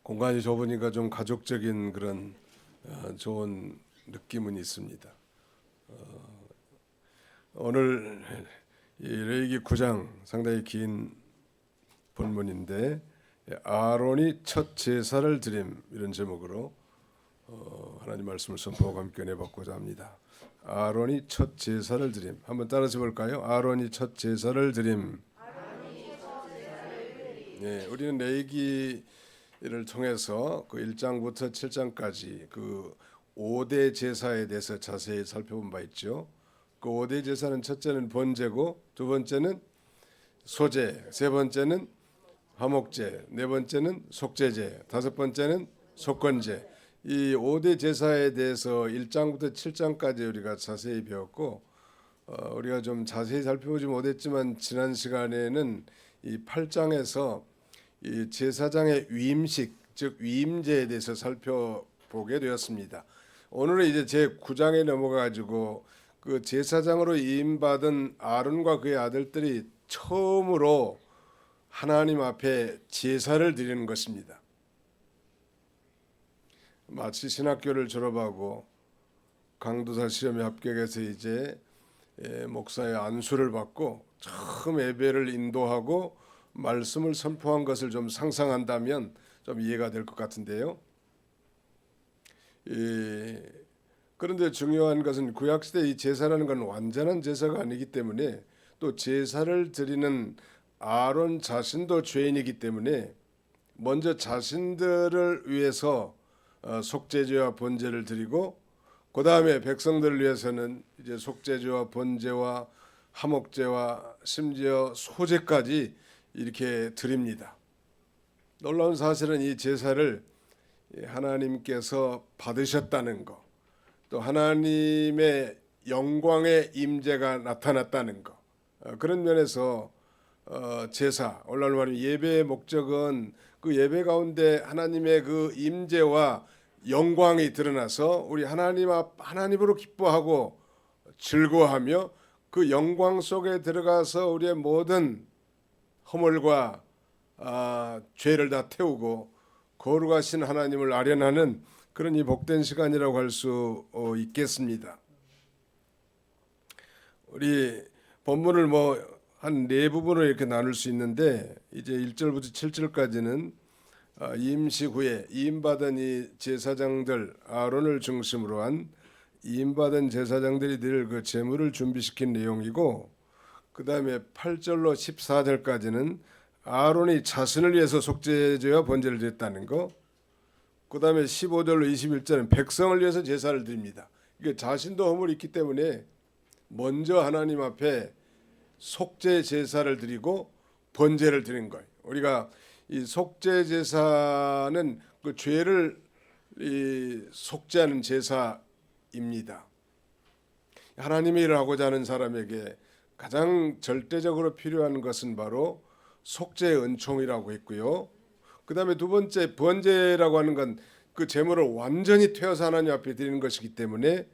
공간이 좁으니까 좀 가족적인 그런 좋은 느낌은 있습니다. 오늘 이 레위기 9장 상당히 긴 본문인데 아론이 첫 제사를 드림 이런 제목으로 하나님 말씀을 선포하고 함께 내받고자 합니다. 아론이 첫 제사를 드림. 한번 따라서 볼까요? 아론이 첫 제사를 드림. 네, 우리는 레위기를 통해서 그 1장부터 7장까지 그 5대 제사에 대해서 자세히 살펴본 바 있죠. 그 5대 제사는 첫째는 번제고, 두 번째는 소제, 세 번째는 화목제, 네 번째는 속제제, 다섯 번째는 속건제. 이 5대 제사에 대해서 1장부터 7장까지 우리가 자세히 배웠고, 우리가 좀 자세히 살펴보지 못했지만 지난 시간에는 이 8장에서 이 제사장의 위임식, 즉 위임제에 대해서 살펴보게 되었습니다. 오늘은 이제 제 9장에 넘어가 가지고 그 제사장으로 위임받은 아론과 그의 아들들이 처음으로 하나님 앞에 제사를 드리는 것입니다. 마치 신학교를 졸업하고 강도사 시험에 합격해서 이제 목사의 안수를 받고 처음 예배를 인도하고 말씀을 선포한 것을 좀 상상한다면 좀 이해가 될 것 같은데요. 그런데 중요한 것은 구약시대 이 제사라는 건 완전한 제사가 아니기 때문에 또 제사를 드리는 아론 자신도 죄인이기 때문에 먼저 자신들을 위해서 속죄제와 번제를 드리고 그 다음에 백성들을 위해서는 이제 속죄제와 번제와 화목제와 심지어 소제까지 이렇게 드립니다. 놀라운 사실은 이 제사를 하나님께서 받으셨다는 것, 또 하나님의 영광의 임재가 나타났다는 것, 그런 면에서 제사, 오늘날 말하면 예배의 목적은 그 예배 가운데 하나님의 그 임재와 영광이 드러나서 우리 하나님으로 기뻐하고 즐거워하며 그 영광 속에 들어가서 우리의 모든 허물과 죄를 다 태우고 거룩하신 하나님을 아련하는 그런 이 복된 시간이라고 할 수 있겠습니다. 우리 본문을 한 네 부분으로 이렇게 나눌 수 있는데 이제 1절부터 7절까지는 임시 후에 이임받은 이 제사장들 아론을 중심으로 한 이임받은 제사장들이 드릴 그 제물을 준비시킨 내용이고, 그 다음에 8절로 14절까지는 아론이 자신을 위해서 속죄제와 번제를 드렸다는 거, 그 다음에 15절로 21절은 백성을 위해서 제사를 드립니다. 이게 자신도 허물이 있기 때문에 먼저 하나님 앞에 속죄 제사를 드리고 번제를 드린 거예요. 우리가 이 속죄 제사는 그 죄를 속죄하는 제사입니다. 하나님의 일을 하고자 하는 사람에게 가장 절대적으로 필요한 것은 바로 속죄의 은총이라고 했고요. 그 다음에 두 번째 번제라고 하는 건 그 제물을 완전히 태워서 하나님 앞에 드리는 것이기 때문에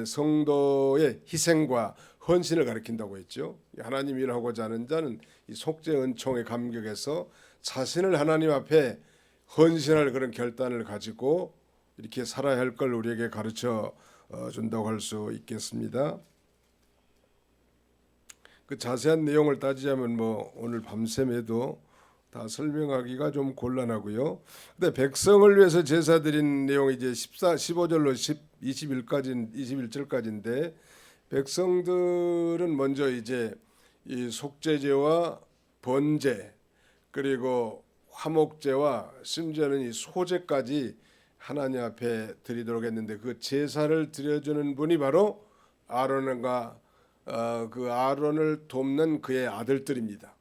성도의 희생과 헌신을 가리킨다고 했죠. 하나님 일을 하고자 하는 자는 이 속죄 은총의 감격에서 자신을 하나님 앞에 헌신할 그런 결단을 가지고 이렇게 살아야 할 걸 우리에게 가르쳐 준다고 할 수 있겠습니다. 그 자세한 내용을 따지자면 오늘 밤샘에도 다 설명하기가 좀 곤란하고요. 근데 백성을 위해서 제사 드린 내용이 이제 15절로 21절까지인데 백성들은 먼저 이제 이 속죄제와 번제 그리고 화목제와 심지어는 이 소제까지 하나님 앞에 드리도록 했는데 그 제사를 드려주는 분이 바로 아론과 그 아론을 돕는 그의 아들들입니다.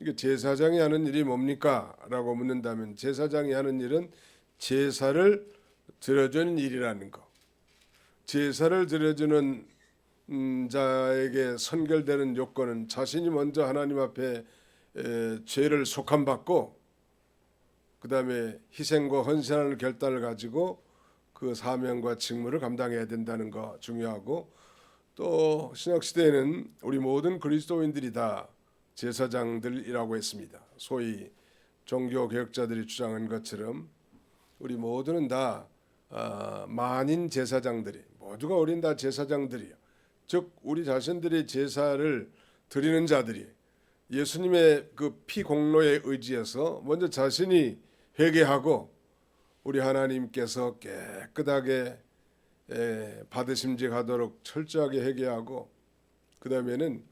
이게 제사장이 하는 일이 뭡니까? 라고 묻는다면 제사장이 하는 일은 제사를 드려주는 일이라는 거. 제사를 드려주는 자에게 선결되는 요건은 자신이 먼저 하나님 앞에 죄를 속함받고 그 다음에 희생과 헌신하는 결단을 가지고 그 사명과 직무를 감당해야 된다는 거 중요하고, 또 신약시대에는 우리 모든 그리스도인들이 다 제사장들이라고 했습니다. 소위 종교 개혁자들이 주장한 것처럼 우리 모두는 다 만인 제사장들이, 모두가 우린 다 제사장들이요. 즉 우리 자신들의 제사를 드리는 자들이 예수님의 그 피 공로에 의지해서 먼저 자신이 회개하고 우리 하나님께서 깨끗하게 받으심직하도록 철저하게 회개하고 그 다음에는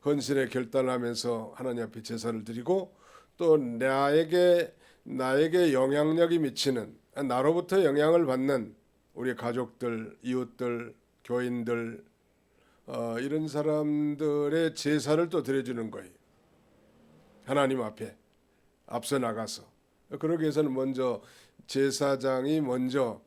헌신의 결단을 하면서 하나님 앞에 제사를 드리고 또 나에게 영향력이 미치는, 나로부터 영향을 받는 우리 가족들, 이웃들, 교인들, 이런 사람들의 제사를 또 드려주는 거예요. 하나님 앞에 앞서 나가서. 그러기 위해서는 먼저 제사장이 먼저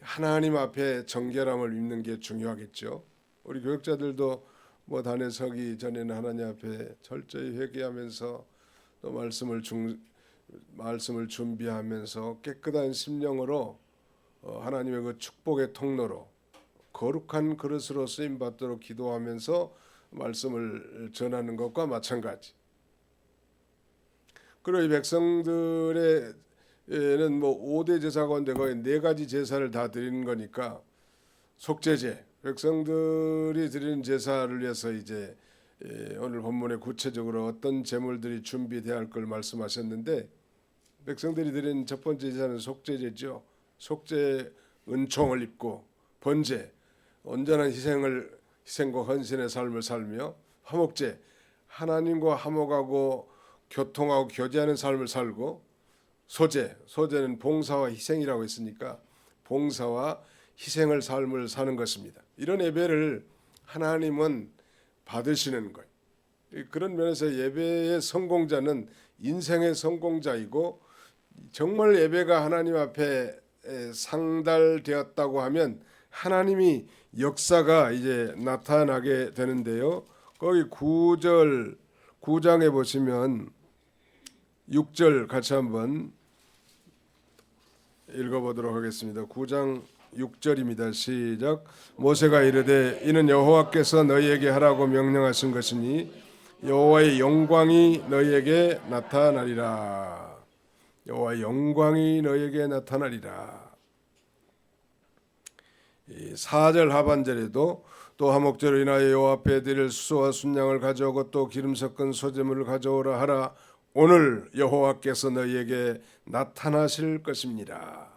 하나님 앞에 정결함을 입는 게 중요하겠죠. 우리 교육자들도 뭐 단에 서기 전에는 하나님 앞에 철저히 회개하면서 또 말씀을 준비하면서 깨끗한 심령으로 하나님의 그 축복의 통로로 거룩한 그릇으로 쓰임 받도록 기도하면서 말씀을 전하는 것과 마찬가지. 그리고 이 백성들의 에는 뭐 5대 제사 가운데 거의 4가지 제사를 다 드리는 거니까 속죄제, 백성들이 드리는 제사를 위해서 이제 오늘 본문에 구체적으로 어떤 제물들이 준비돼야 할 걸 말씀하셨는데 백성들이 드리는 첫 번째 제사는 속죄제죠. 속죄 은총을 입고 번제, 온전한 희생과 헌신의 삶을 살며 화목제, 하나님과 화목하고 교통하고 교제하는 삶을 살고 소제는 봉사와 희생이라고 했으니까 봉사와 희생을 삶을 사는 것입니다. 이런 예배를 하나님은 받으시는 거예요. 그런 면에서 예배의 성공자는 인생의 성공자이고 정말 예배가 하나님 앞에 상달되었다고 하면 하나님이 역사가 이제 나타나게 되는데요. 거기 9장에 보시면 6절 같이 한번 읽어보도록 하겠습니다. 9장 6절입니다. 시작. 모세가 이르되 이는 여호와께서 너희에게 하라고 명령하신 것이니 여호와의 영광이 너희에게 나타나리라. 여호와의 영광이 너희에게 나타나리라. 4절 하반절에도 또 화목제로 인하여 여호와 앞에 드릴 수소와 순양을 가져오고 또 기름 섞은 소제물을 가져오라 하라. 오늘 여호와께서 너희에게 나타나실 것입니다.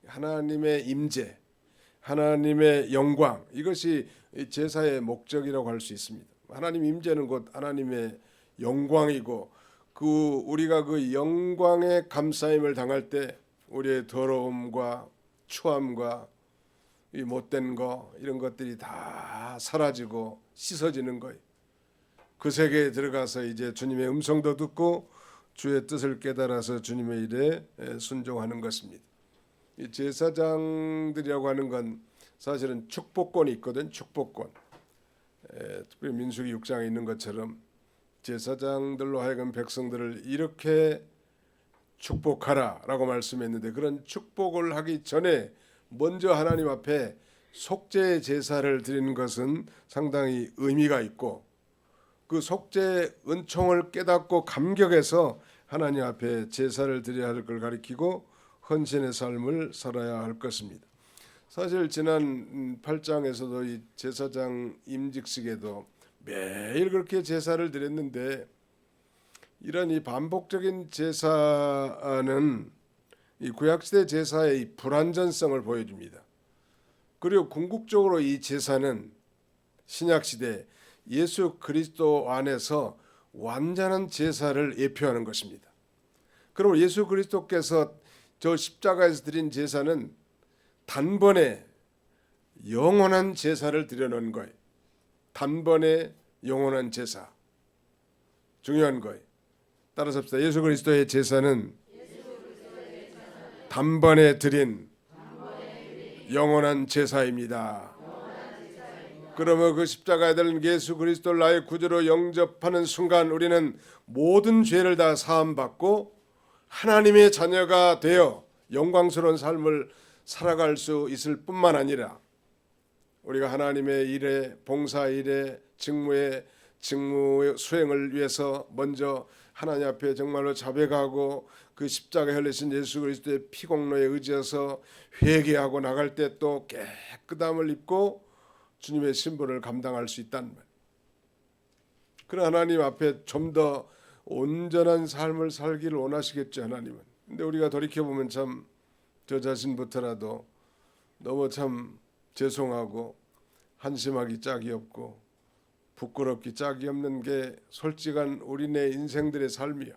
하나님의 임재, 하나님의 영광, 이것이 제사의 목적이라고 할 수 있습니다. 하나님 임재는 곧 하나님의 영광이고 우리가 그 영광의 감싸임을 당할 때 우리의 더러움과 추함과 이 못된 거 이런 것들이 다 사라지고 씻어지는 거예요. 그 세계에 들어가서 이제 주님의 음성도 듣고 주의 뜻을 깨달아서 주님의 일에 순종하는 것입니다. 이 제사장들이라고 하는 건 사실은 축복권이 있거든. 축복권. 특별히 민수기 6장에 있는 것처럼 제사장들로 하여금 백성들을 이렇게 축복하라라고 말씀했는데 그런 축복을 하기 전에 먼저 하나님 앞에 속죄 제사를 드리는 것은 상당히 의미가 있고 그 속죄 은총을 깨닫고 감격해서 하나님 앞에 제사를 드려야 할 걸 가리키고 헌신의 삶을 살아야 할 것입니다. 사실 지난 8장에서도 이 제사장 임직식에도 매일 그렇게 제사를 드렸는데 이런 이 반복적인 제사는 이 구약시대 제사의 이 불완전성을 보여줍니다. 그리고 궁극적으로 이 제사는 신약시대 예수 그리스도 안에서 완전한 제사를 예표하는 것입니다. 그럼 예수 그리스도께서 저 십자가에서 드린 제사는 단번에 영원한 제사를 드려놓은 거예요. 단번에 영원한 제사. 중요한 거예요. 따라서 합시다. 예수 그리스도의 제사는 단번에 드린 영원한 제사입니다. 그러면 그 십자가에 달린 예수 그리스도를 나의 구주로 영접하는 순간 우리는 모든 죄를 다 사함받고 하나님의 자녀가 되어 영광스러운 삶을 살아갈 수 있을 뿐만 아니라 우리가 하나님의 일에 봉사 일에 직무 수행을 위해서 먼저 하나님 앞에 정말로 자백하고 그 십자가에 흘리신 예수 그리스도의 피 공로에 의지해서 회개하고 나갈 때 또 깨끗함을 입고 주님의 신분을 감당할 수 있다는 말. 그런 하나님 앞에 좀 더 온전한 삶을 살기를 원하시겠죠, 하나님은. 근데 우리가 돌이켜 보면 참 저 자신부터라도 너무 참 죄송하고 한심하기 짝이 없고 부끄럽기 짝이 없는 게 솔직한 우리네 인생들의 삶이요.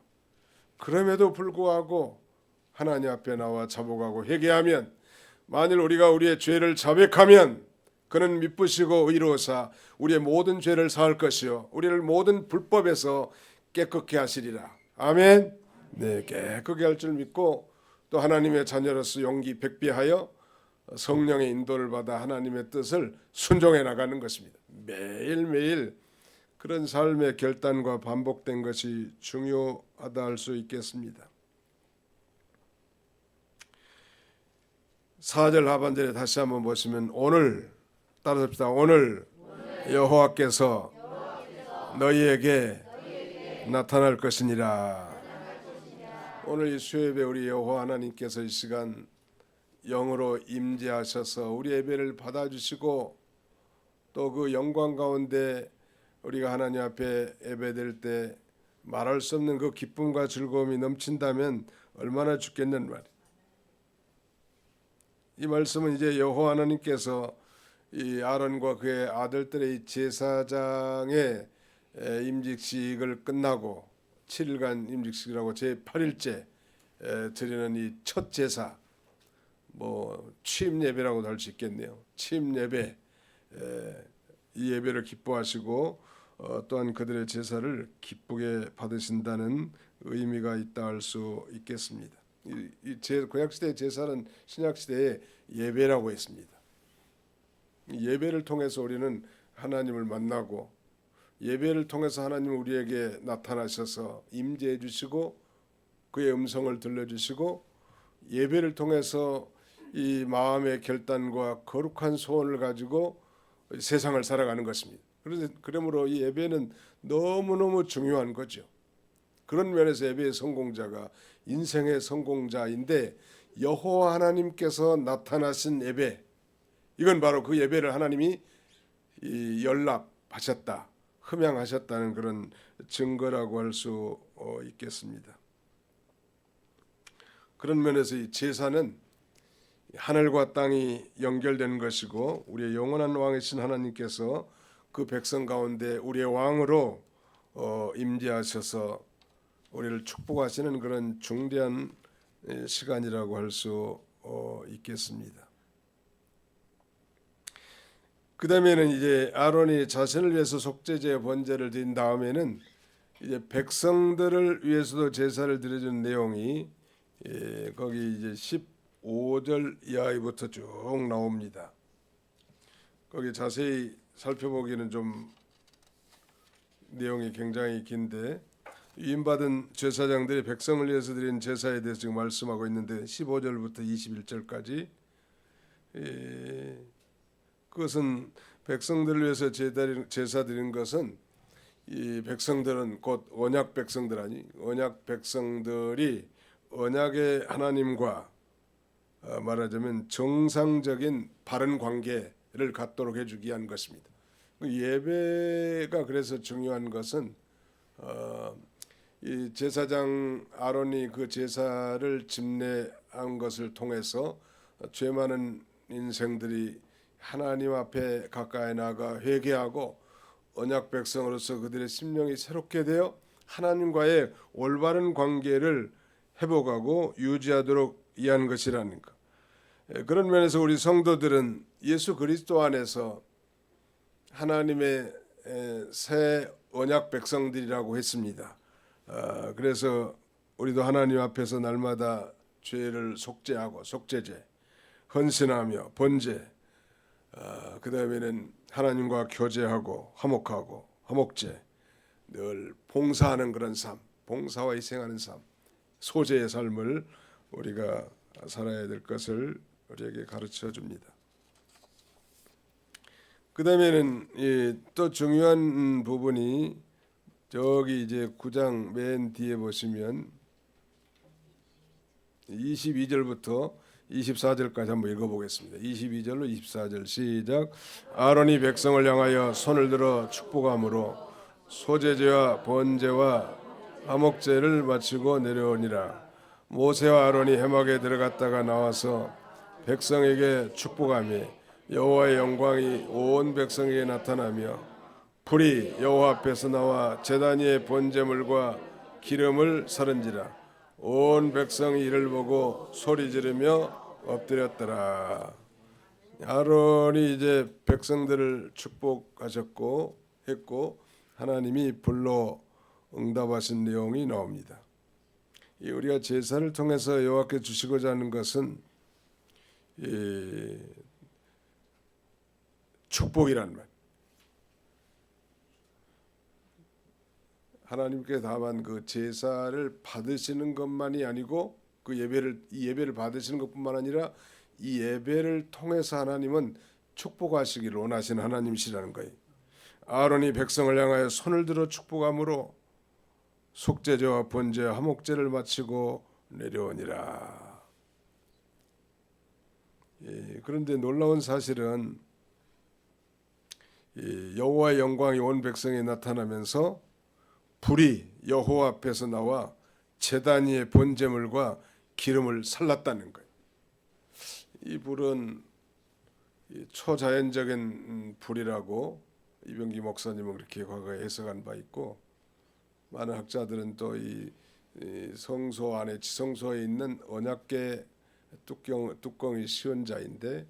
그럼에도 불구하고 하나님 앞에 나와 자복하고 회개하면, 만일 우리가 우리의 죄를 자백하면 그는 미쁘시고 의로우사 우리의 모든 죄를 사할 것이요 우리를 모든 불법에서 깨끗게 하시리라. 아멘. 네, 깨끗게 할 줄 믿고 또 하나님의 자녀로서 용기 백비하여 성령의 인도를 받아 하나님의 뜻을 순종해 나가는 것입니다. 매일매일 그런 삶의 결단과 반복된 것이 중요하다 할 수 있겠습니다. 4절 하반절에 다시 한번 보시면 오늘 따라합시다. 오늘 여호와께서 너희에게 나타날 것이니라. 오늘 이 수요예배 우리 여호와 하나님께서 이 시간 영으로 임재하셔서 우리 예배를 받아주시고 또 그 영광 가운데 우리가 하나님 앞에 예배될 때 말할 수 없는 그 기쁨과 즐거움이 넘친다면 얼마나 좋겠는 말이에요. 이 말씀은 이제 여호와 하나님께서 이 아론과 그의 아들들의 제사장의 임직식을 끝나고 7일간 임직식이라고 제8일째 드리는 이 첫 제사, 뭐 취임 예배라고도 할 수 있겠네요. 취임 예배, 이 예배를 기뻐하시고 또한 그들의 제사를 기쁘게 받으신다는 의미가 있다 할 수 있겠습니다. 구약시대의 제사는 신약시대의 예배라고 했습니다. 예배를 통해서 우리는 하나님을 만나고 예배를 통해서 하나님은 우리에게 나타나셔서 임재해 주시고 그의 음성을 들려주시고 예배를 통해서 이 마음의 결단과 거룩한 소원을 가지고 세상을 살아가는 것입니다. 그러므로 이 예배는 너무너무 중요한 거죠. 그런 면에서 예배의 성공자가 인생의 성공자인데 여호와 하나님께서 나타나신 예배, 이건 바로 그 예배를 하나님이 연락하셨다, 흠양하셨다는 그런 증거라고 할 수 있겠습니다. 그런 면에서 이 제사는 하늘과 땅이 연결된 것이고 우리의 영원한 왕이신 하나님께서 그 백성 가운데 우리의 왕으로 임재하셔서 우리를 축복하시는 그런 중대한 시간이라고 할 수 있겠습니다. 그 다음에는 이제 아론이 자신을 위해서 속죄제 번제를 드린 다음에는 이제 백성들을 위해서도 제사를 드려주는 내용이 거기 이제 15절 이하부터 쭉 나옵니다. 거기 자세히 살펴보기는 좀 내용이 굉장히 긴데 위임받은 제사장들이 백성을 위해서 드린 제사에 대해서 지금 말씀하고 있는데 15절부터 21절까지 그것은 백성들을 위해서 제사 드린 것은 이 백성들은 곧 언약 백성들 아니 언약 백성들이 언약의 하나님과 말하자면 정상적인 바른 관계를 갖도록 해주기 위한 것입니다. 예배가 그래서 중요한 것은 이 제사장 아론이 그 제사를 집례한 것을 통해서 죄 많은 인생들이 하나님 앞에 가까이 나가 회개하고 언약 백성으로서 그들의 심령이 새롭게 되어 하나님과의 올바른 관계를 회복하고 유지하도록 위한 것이라는 것. 그런 면에서 우리 성도들은 예수 그리스도 안에서 하나님의 새 언약 백성들이라고 했습니다. 그래서 우리도 하나님 앞에서 날마다 죄를 속죄하고 속죄제, 헌신하며 번제, 그 다음에는 하나님과 교제하고 화목하고 화목제, 늘 봉사하는 그런 삶, 봉사와 희생하는 삶, 소재의 삶을 우리가 살아야 될 것을 우리에게 가르쳐 줍니다. 그 다음에는 또 중요한 부분이 저기 이제 9장 맨 뒤에 보시면 22절부터 24절까지 한번 읽어보겠습니다. 22절로 24절 시작. 아론이 백성을 향하여 손을 들어 축복함으로 소제제와 번제와 화목제를 마치고 내려오니라. 모세와 아론이 회막에 들어갔다가 나와서 백성에게 축복하며 여호와의 영광이 온 백성에게 나타나며 불이 여호와 앞에서 나와 제단 위에 번제물과 기름을 사른지라. 온 백성이 이를 보고 소리 지르며 엎드렸더라. 아론이 이제 백성들을 축복하셨고 했고 하나님이 불러 응답하신 내용이 나옵니다. 우리가 제사를 통해서 여호와께 주시고자 하는 것은 축복이란 말. 하나님께 다만 그 제사를 받으시는 것만이 아니고 그 예배를 받으시는 것뿐만 아니라 이 예배를 통해서 하나님은 축복하시기를 원하시는 하나님이시라는 거예요. 아론이 백성을 향하여 손을 들어 축복함으로 속죄제와 번제 화목제를 마치고 내려오니라. 그런데 놀라운 사실은 여호와의 영광이 온 백성에 나타나면서 불이 여호와 앞에서 나와 제단 위의 번제물과 기름을 살랐다는 거예요. 이 불은 초자연적인 불이라고 이병기 목사님은 그렇게 과거에 해석한 바 있고, 많은 학자들은 또 이 성소 안에 지성소에 있는 언약궤 뚜껑이 시은자인데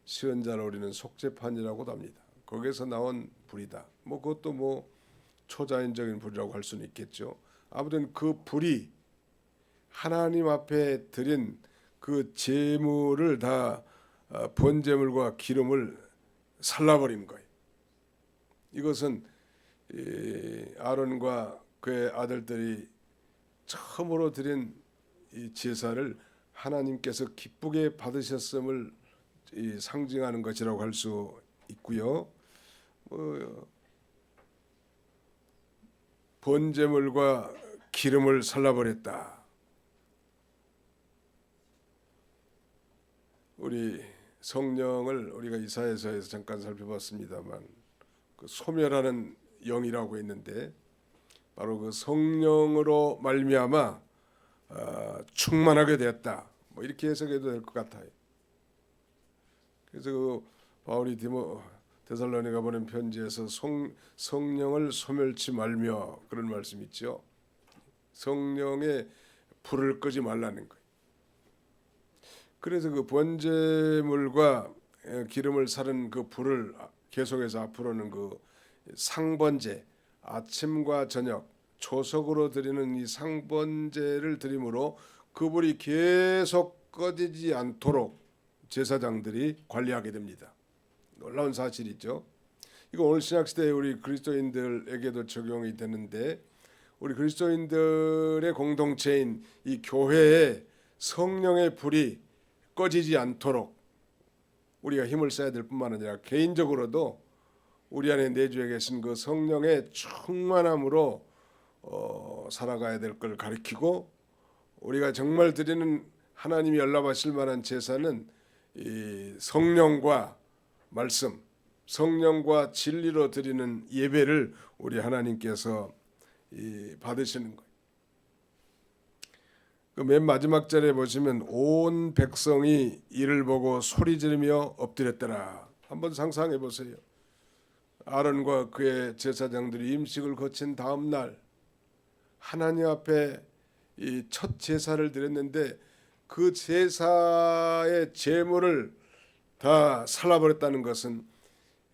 시은자를 우리는 속죄판이라고도 합니다. 거기에서 나온 불이다. 그것도 초자연적인 불이라고 할 수는 있겠죠. 아무튼 그 불이 하나님 앞에 드린 그 제물을 다 번제물과 기름을 살라버린 거예요. 이것은 아론과 그의 아들들이 처음으로 드린 이 제사를 하나님께서 기쁘게 받으셨음을 상징하는 것이라고 할 수 있고요. 번제물과 기름을 살라버렸다. 우리 성령을 우리가 이사야서에서 잠깐 살펴봤습니다만 그 소멸하는 영이라고 했는데 바로 그 성령으로 말미암아 충만하게 되었다. 이렇게 해석해도 될 것 같아요. 그래서 그 바울이 데살로니가 보낸 편지에서 성령을 소멸치 말며 그런 말씀 있죠. 성령의 불을 끄지 말라는 거예요. 그래서 그 번제물과 기름을 사른 그 불을 계속해서 앞으로는 그 상번제, 아침과 저녁 초석으로 드리는 이 상번제를 드림으로 그 불이 계속 꺼지지 않도록 제사장들이 관리하게 됩니다. 놀라운 사실이죠. 이거 오늘 신약시대에 우리 그리스도인들에게도 적용이 되는데, 우리 그리스도인들의 공동체인 이 교회에 성령의 불이 꺼지지 않도록 우리가 힘을 써야 될 뿐만 아니라 개인적으로도 우리 안에 내주에 계신 그 성령의 충만함으로 살아가야 될 걸 가리키고, 우리가 정말 드리는 하나님이 연락하실 만한 제사는 이 성령과 말씀, 성령과 진리로 드리는 예배를 우리 하나님께서 받으시는 거예요. 그 맨 마지막 절에 보시면 온 백성이 이를 보고 소리 지르며 엎드렸더라. 한번 상상해 보세요. 아론과 그의 제사장들이 임식을 거친 다음 날 하나님 앞에 이 첫 제사를 드렸는데 그 제사의 제물을 다 살라버렸다는 것은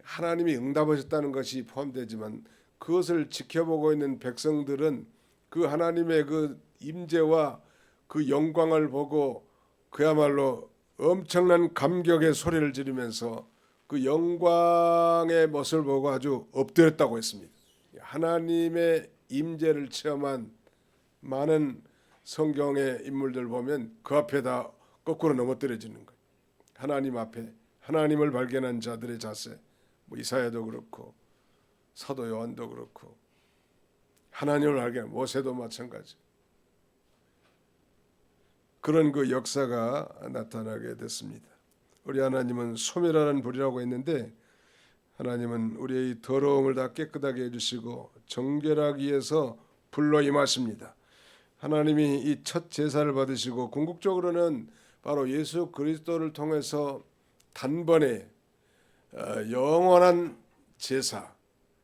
하나님이 응답하셨다는 것이 포함되지만, 그것을 지켜보고 있는 백성들은 그 하나님의 그 임재와 그 영광을 보고 그야말로 엄청난 감격의 소리를 지르면서 그 영광의 모습을 보고 아주 엎드렸다고 했습니다. 하나님의 임재를 체험한 많은 성경의 인물들 보면 그 앞에 다 거꾸로 넘어뜨려지는 거예요. 하나님 앞에 하나님을 발견한 자들의 자세, 이사야도 그렇고 사도 요한도 그렇고 하나님을 알게 하는 모세도 마찬가지. 그런 그 역사가 나타나게 됐습니다. 우리 하나님은 소멸하는 불이라고 했는데 하나님은 우리의 더러움을 다 깨끗하게 해주시고 정결하기 위해서 불로 임하십니다. 하나님이 이 첫 제사를 받으시고 궁극적으로는 바로 예수 그리스도를 통해서 단번에 영원한 제사,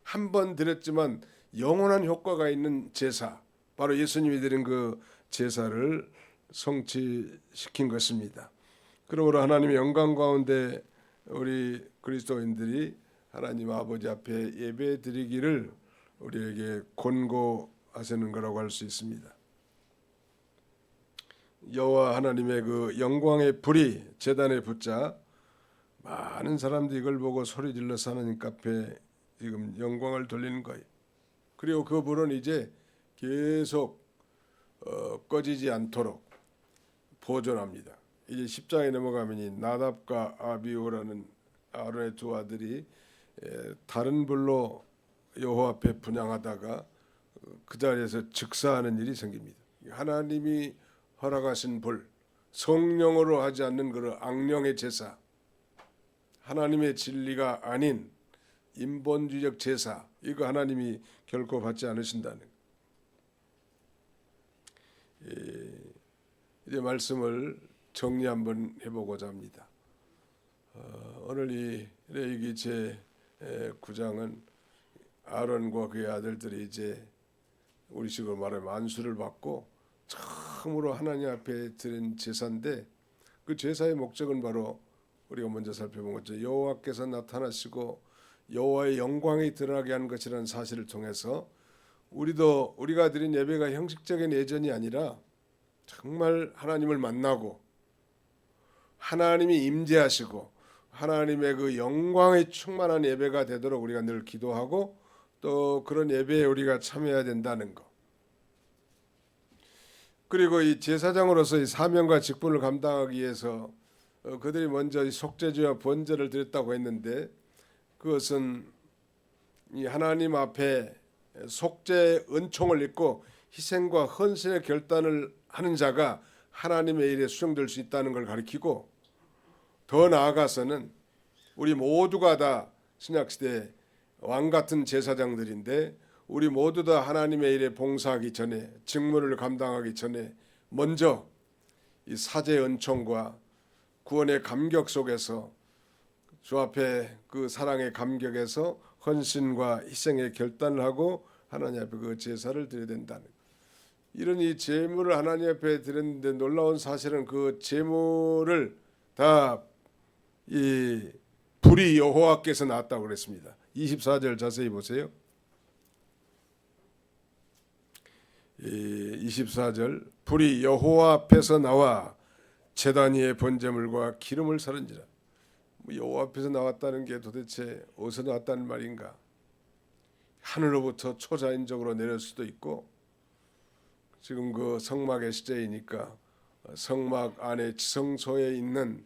한 번 드렸지만 영원한 효과가 있는 제사, 바로 예수님이 드린 그 제사를 성취시킨 것입니다. 그러므로 하나님의 영광 가운데 우리 그리스도인들이 하나님 아버지 앞에 예배 드리기를 우리에게 권고하시는 거라고 할 수 있습니다. 여호와 하나님의 그 영광의 불이 제단에 붙자 많은 사람들이 이걸 보고 소리질러서 하나님 앞에 지금 영광을 돌리는 거예요. 그리고 그 불은 이제 계속 꺼지지 않도록 보존합니다. 이제 10장에 넘어가면 나답과 아비후라는 아론의 두 아들이 다른 불로 여호와 앞에 분향하다가 그 자리에서 즉사하는 일이 생깁니다. 하나님이 허락하신 불, 성령으로 하지 않는 그런 악령의 제사, 하나님의 진리가 아닌 인본주의적 제사, 이거 하나님이 결코 받지 않으신다는 이제 말씀을 정리 한번 해보고자 합니다. 오늘 이 레위기 제 9장은 아론과 그의 아들들이 이제 우리식으로 말하면 안수를 받고 처음으로 하나님 앞에 드린 제사인데 그 제사의 목적은 바로 우리가 먼저 살펴본 거죠. 여호와께서 나타나시고 여호와의 영광이 드러나게 하는 것이라는 사실을 통해서 우리가 드린 예배가 형식적인 예전이 아니라 정말 하나님을 만나고 하나님이 임재하시고 하나님의 그 영광에 충만한 예배가 되도록 우리가 늘 기도하고 또 그런 예배에 우리가 참여해야 된다는 것. 그리고 이 제사장으로서 이 사명과 직분을 감당하기 위해서 그들이 먼저 이 속죄제와 번제를 드렸다고 했는데 그것은 이 하나님 앞에 속죄 은총을 입고 희생과 헌신의 결단을 하는 자가 하나님의 일에 수용될 수 있다는 걸 가리키고 더 나아가서는 우리 모두가 다 신약시대 왕 같은 제사장들인데 우리 모두 다 하나님의 일에 봉사하기 전에 직무를 감당하기 전에 먼저 이 사죄 은총과 구원의 감격 속에서 주 앞에 그 사랑의 감격에서 헌신과 희생의 결단을 하고 하나님 앞에 그 제사를 드려야 된다는 것. 이런 이 제물을 하나님 앞에 드렸는데 놀라운 사실은 그 제물을 다 이 불이 여호와께서 나왔다고 그랬습니다. 24절 자세히 보세요. 24절 불이 여호와 앞에서 나와 제단 위에 번제물과 기름을 사른지라. 여호와 앞에서 나왔다는 게 도대체 어디서 나왔다는 말인가? 하늘로부터 초자연적으로 내릴 수도 있고 지금 그 성막의 시제이니까 성막 안에 지성소에 있는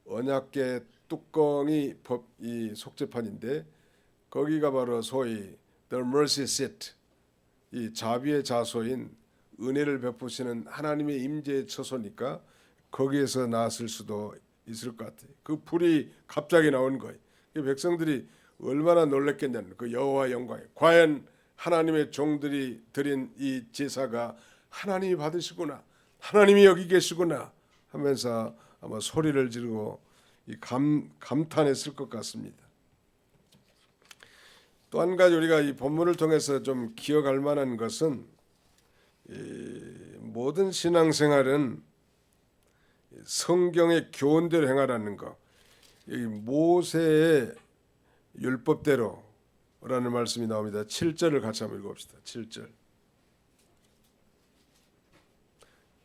언약궤 뚜껑이 이 속죄판인데 거기가 바로 소위 The Mercy Seat, 이 자비의 자소인 은혜를 베푸시는 하나님의 임재의 처소니까 거기에서 나왔을 수도 있을 것 같아요. 그 불이 갑자기 나온 거예요. 백성들이 얼마나 놀랐겠냐는 그 여호와 영광에 과연 하나님의 종들이 드린 이 제사가 하나님이 받으시구나, 하나님이 여기 계시구나 하면서 아마 소리를 지르고 감탄했을 것 같습니다. 또 한 가지 우리가 이 본문을 통해서 좀 기억할 만한 것은 모든 신앙생활은 성경의 교훈대로 행하라는 것. 여기 모세의 율법대로라는 말씀이 나옵니다. 7절을 같이 한번 읽어봅시다.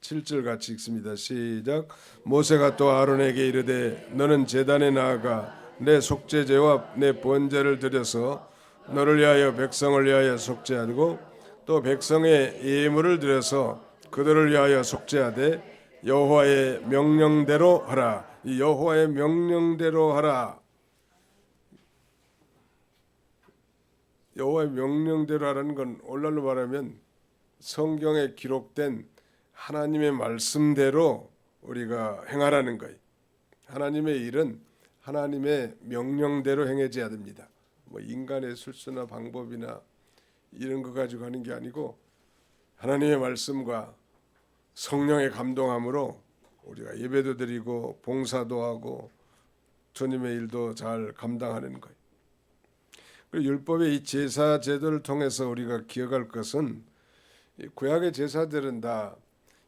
7절 같이 읽습니다. 시작. 모세가 또 아론에게 이르되 너는 제단에 나아가 내 속죄제와 내 번제를 드려서 너를 위하여 백성을 위하여 속죄하고 또 백성의 예물을 드려서 그들을 위하여 속죄하되 여호와의 명령대로 하라. 이 여호와의 명령대로 하라. 여호와의 명령대로 하라는 건 오늘날로 말하면 성경에 기록된 하나님의 말씀대로 우리가 행하라는 거예요. 하나님의 일은 하나님의 명령대로 행해져야 됩니다. 뭐 인간의 술수나 방법이나 이런 거 가지고 하는 게 아니고 하나님의 말씀과 성령의 감동함으로 우리가 예배도 드리고 봉사도 하고 주님의 일도 잘 감당하는 거예요. 그리고 율법의 이 제사 제도를 통해서 우리가 기억할 것은 구약의 제사들은 다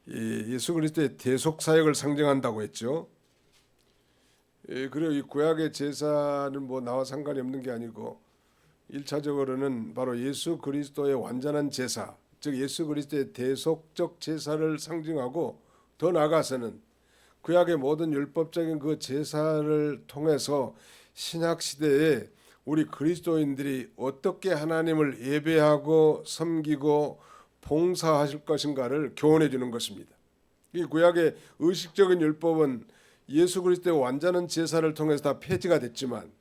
예수 그리스도의 대속 사역을 상징한다고 했죠. 그리고 이 구약의 제사는 뭐 나와 상관이 없는 게 아니고 1차적으로는 바로 예수 그리스도의 완전한 제사, 즉 예수 그리스도의 대속적 제사를 상징하고 더 나아가서는 구약의 모든 율법적인 그 제사를 통해서 신약 시대에 우리 그리스도인들이 어떻게 하나님을 예배하고 섬기고 봉사하실 것인가를 교훈해 주는 것입니다. 이 구약의 의식적인 율법은 예수 그리스도의 완전한 제사를 통해서 다 폐지가 됐지만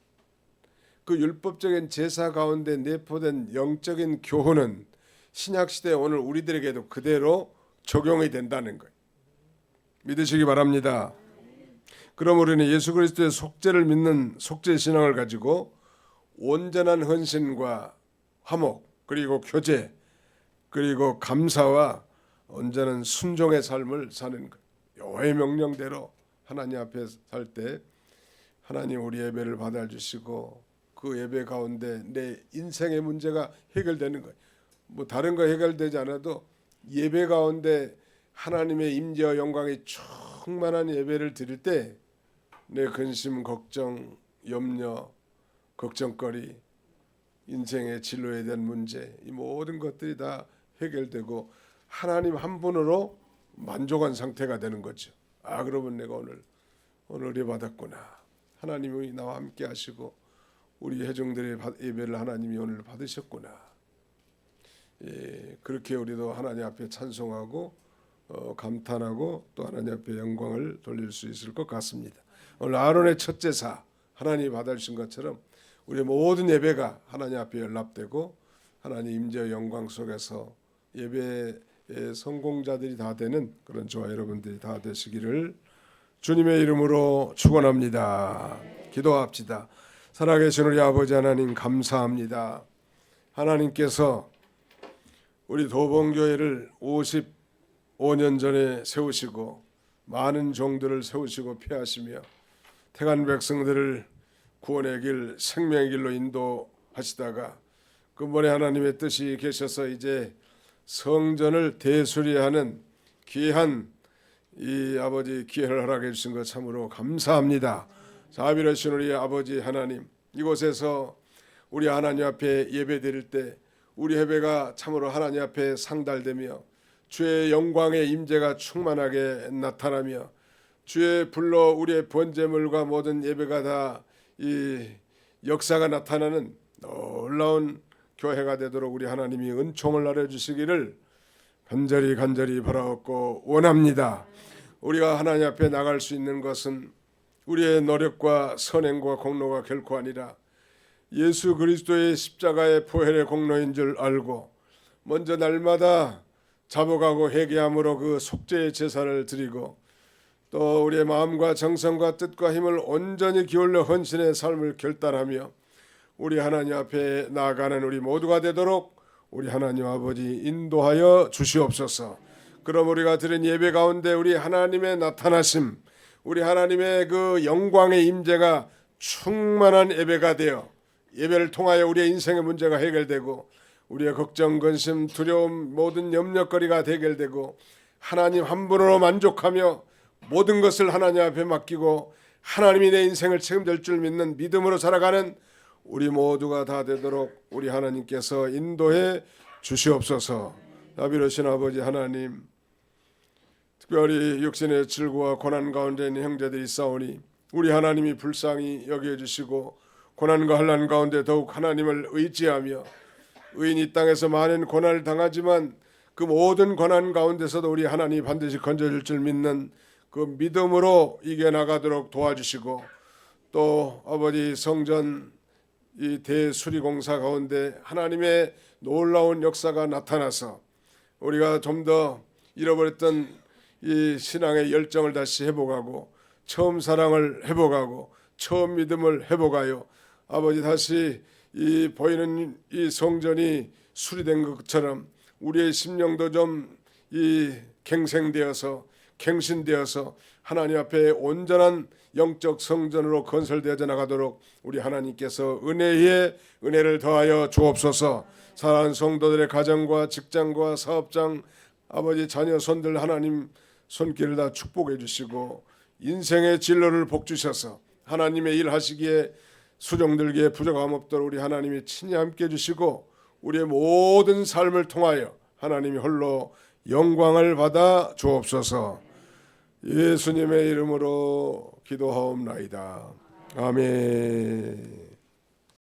그 율법적인 제사 가운데 내포된 영적인 교훈은 신약 시대 오늘 우리들에게도 그대로 적용이 된다는 거예요. 믿으시기 바랍니다. 그럼 우리는 예수 그리스도의 속죄를 믿는 속죄 신앙을 가지고 온전한 헌신과 화목 그리고 교제 그리고 감사와 온전한 순종의 삶을 사는 것. 여호와의 명령대로 하나님 앞에 살 때 하나님 우리 예배를 받아주시고 그 예배 가운데 내 인생의 문제가 해결되는 거예요. 뭐 다른 거 해결되지 않아도 예배 가운데 하나님의 임재와 영광이 충만한 예배를 드릴 때 내 근심, 걱정, 염려, 걱정거리, 인생의 진로에 대한 문제 이 모든 것들이 다 해결되고 하나님 한 분으로 만족한 상태가 되는 거죠. 아 그러면 내가 오늘 은혜 받았구나. 하나님이 나와 함께 하시고 우리 회중들의 예배를 하나님이 오늘 받으셨구나. 그렇게 우리도 하나님 앞에 찬송하고 감탄하고 또 하나님 앞에 영광을 돌릴 수 있을 것 같습니다. 오늘 아론의 첫 제사 하나님이 받아주신 것처럼 우리 모든 예배가 하나님 앞에 연락되고 하나님 임재의 영광 속에서 예배의 성공자들이 다 되는 그런 저와 여러분들이 다 되시기를 주님의 이름으로 축원합니다. 기도합시다. 살아계신 우리 아버지 하나님 감사합니다. 하나님께서 우리 도봉교회를 55년 전에 세우시고 많은 종들을 세우시고 폐하시며 택한 백성들을 구원의 길, 생명의 길로 인도하시다가 근본에 하나님의 뜻이 계셔서 이제 성전을 대수리하는 귀한 이 아버지 기회를 허락해 주신 것 참으로 감사합니다. 자비로우신 우리 아버지 하나님, 이곳에서 우리 하나님 앞에 예배 드릴 때 우리 예배가 참으로 하나님 앞에 상달되며 주의 영광의 임재가 충만하게 나타나며 주의 불로 우리의 번제물과 모든 예배가 다 이 역사가 나타나는 놀라운 교회가 되도록 우리 하나님이 은총을 나눠주시기를 간절히 바라옵고 원합니다. 우리가 하나님 앞에 나갈 수 있는 것은 우리의 노력과 선행과 공로가 결코 아니라 예수 그리스도의 십자가의 보혈의 공로인 줄 알고 먼저 날마다 자복하고 회개함으로 그 속죄의 제사를 드리고 또 우리의 마음과 정성과 뜻과 힘을 온전히 기울여 헌신의 삶을 결단하며 우리 하나님 앞에 나아가는 우리 모두가 되도록 우리 하나님 아버지 인도하여 주시옵소서. 그럼 우리가 드린 예배 가운데 우리 하나님의 나타나심, 우리 하나님의 그 영광의 임재가 충만한 예배가 되어 예배를 통하여 우리의 인생의 문제가 해결되고 우리의 걱정, 근심, 두려움, 모든 염려거리가 해결되고 하나님 한 분으로 만족하며 모든 것을 하나님 앞에 맡기고 하나님이 내 인생을 책임질 줄 믿는 믿음으로 살아가는 우리 모두가 다 되도록 우리 하나님께서 인도해 주시옵소서. 자비로우신 아버지 하나님, 특별히 육신의 질고와 고난 가운데 있는 형제들이 있사오니 우리 하나님이 불쌍히 여겨주시고 고난과 환난 가운데 더욱 하나님을 의지하며 의인이 이 땅에서 많은 고난을 당하지만 그 모든 고난 가운데서도 우리 하나님이 반드시 건져줄 줄 믿는 그 믿음으로 이겨나가도록 도와주시고 또 아버지 성전 이 대수리공사 가운데 하나님의 놀라운 역사가 나타나서 우리가 좀 더 잃어버렸던 이 신앙의 열정을 다시 회복하고 처음 사랑을 회복하고 처음 믿음을 회복하여 아버지 다시 이 보이는 이 성전이 수리된 것처럼 우리의 심령도 좀 이 갱생되어서 갱신되어서 하나님 앞에 온전한 영적 성전으로 건설되어져 나가도록 우리 하나님께서 은혜에 은혜를 더하여 주옵소서. 사랑하는 성도들의 가정과 직장과 사업장 아버지 자녀 손들 하나님 손길을 다 축복해 주시고 인생의 진로를 복 주셔서 하나님의 일 하시기에 수종들기에 부족함 없도록 우리 하나님이 친히 함께 해 주시고 우리의 모든 삶을 통하여 하나님이 홀로 영광을 받아 주옵소서. 예수님의 이름으로 기도하옵나이다. 아멘.